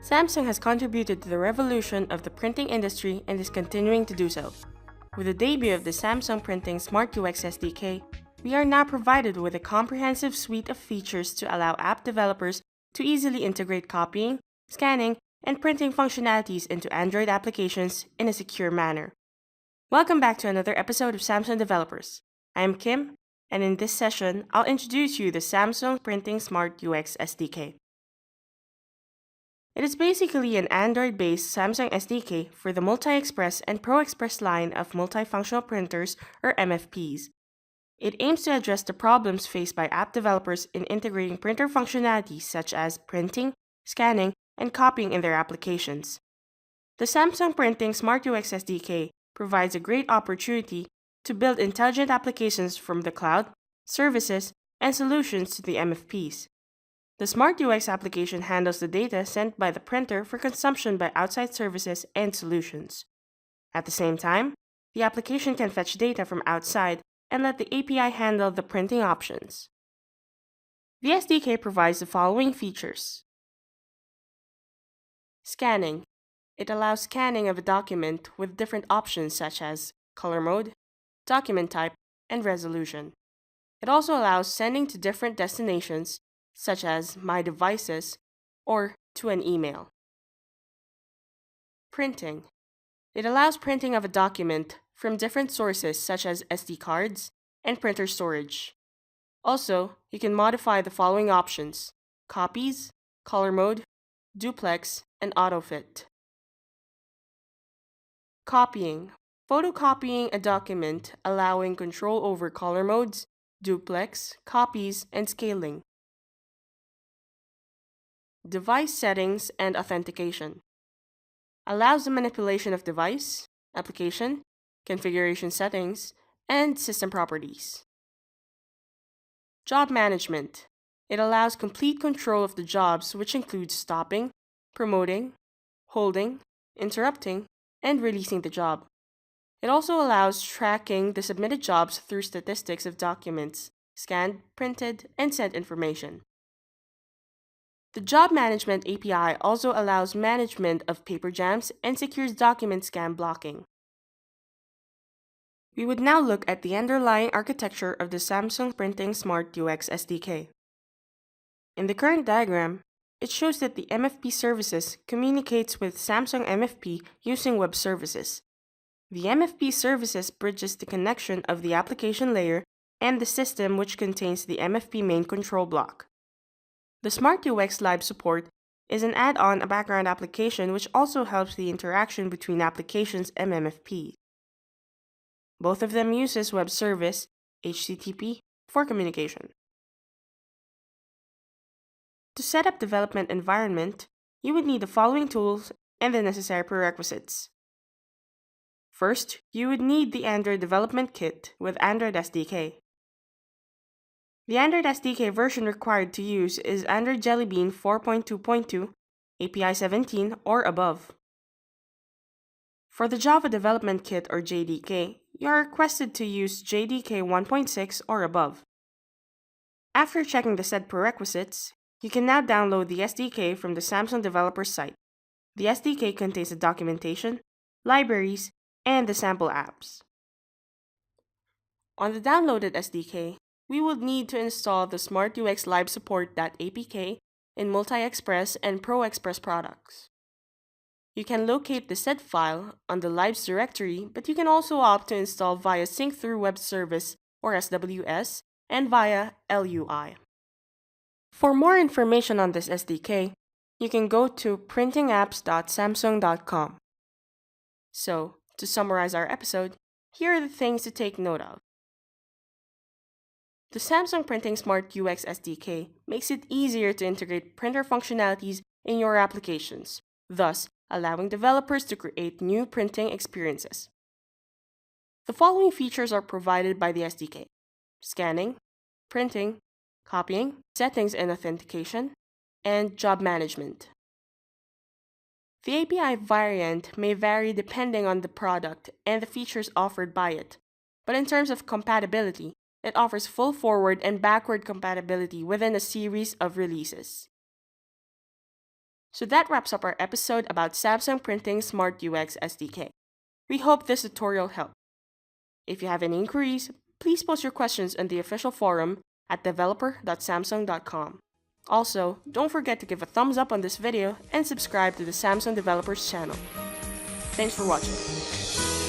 Samsung has contributed to the revolution of the printing industry and is continuing to do so. With the debut of the Samsung Printing SmartUX SDK, we are now provided with a comprehensive suite of features to allow app developers to easily integrate copying, scanning, and printing functionalities into Android applications in a secure manner. Welcome back to another episode of Samsung Developers. I am Kim, and in this session, I'll introduce you the Samsung Printing SmartUX SDK. It is basically an Android-based Samsung SDK for the MultiXpress and ProXpress line of multifunctional printers, or MFPs. It aims to address the problems faced by app developers in integrating printer functionalities such as printing, scanning, and copying in their applications. The Samsung Printing SmartUX SDK provides a great opportunity to build intelligent applications from the cloud, services, and solutions to the MFPs. The SmartUX application handles the data sent by the printer for consumption by outside services and solutions. At the same time, the application can fetch data from outside and let the API handle the printing options. The SDK provides the following features. Scanning. It allows scanning of a document with different options such as color mode, document type, and resolution. It also allows sending to different destinations such as My Devices or to an email. Printing. It allows printing of a document from different sources such as SD cards and printer storage. Also, you can modify the following options: copies, color mode, duplex, and autofit. Copying. Photocopying a document, allowing control over color modes, duplex, copies, and scaling. Device settings and authentication. Allows the manipulation of device, application, configuration settings, and system properties. Job management. It allows complete control of the jobs, which includes stopping, promoting, holding, interrupting, and releasing the job. It also allows tracking the submitted jobs through statistics of documents, scanned, printed, and sent information. The Job Management API also allows management of paper jams and secures document scan blocking. We would now look at the underlying architecture of the Samsung Printing SmartUX SDK. In the current diagram, it shows that the MFP services communicates with Samsung MFP using web services. The MFP services bridges the connection of the application layer and the system, which contains the MFP main control block. The SmartUX Live Support is an add-on background application which also helps the interaction between applications and MFPs. Both of them uses web service, HTTP, for communication. To set up development environment, you would need the following tools and the necessary prerequisites. First, you would need the Android Development Kit with Android SDK. The Android SDK version required to use is Android Jelly Bean 4.2.2, API 17, or above. For the Java Development Kit or JDK, you are requested to use JDK 1.6 or above. After checking the said prerequisites, you can now download the SDK from the Samsung developer site. The SDK contains the documentation, libraries, and the sample apps. On the downloaded SDK, we would need to install the SmartUX Live Support.apk in MultiXpress and ProXpress products. You can locate the said file on the Lives directory, but you can also opt to install via Sync Through Web Service or SWS and via LUI. For more information on this SDK, you can go to printingapps.samsung.com. So, to summarize our episode, here are the things to take note of. The Samsung Printing SmartUX SDK makes it easier to integrate printer functionalities in your applications, thus allowing developers to create new printing experiences. The following features are provided by the SDK: scanning, printing, copying, settings and authentication, and job management. The API variant may vary depending on the product and the features offered by it, but in terms of compatibility, It offers full forward and backward compatibility within a series of releases. So that wraps up our episode about Samsung Printing Smart UX SDK. We hope this tutorial helped. If you have any inquiries, please post your questions on the official forum at developer.samsung.com. Also, don't forget to give a thumbs up on this video and subscribe to the Samsung Developers channel. Thanks for watching.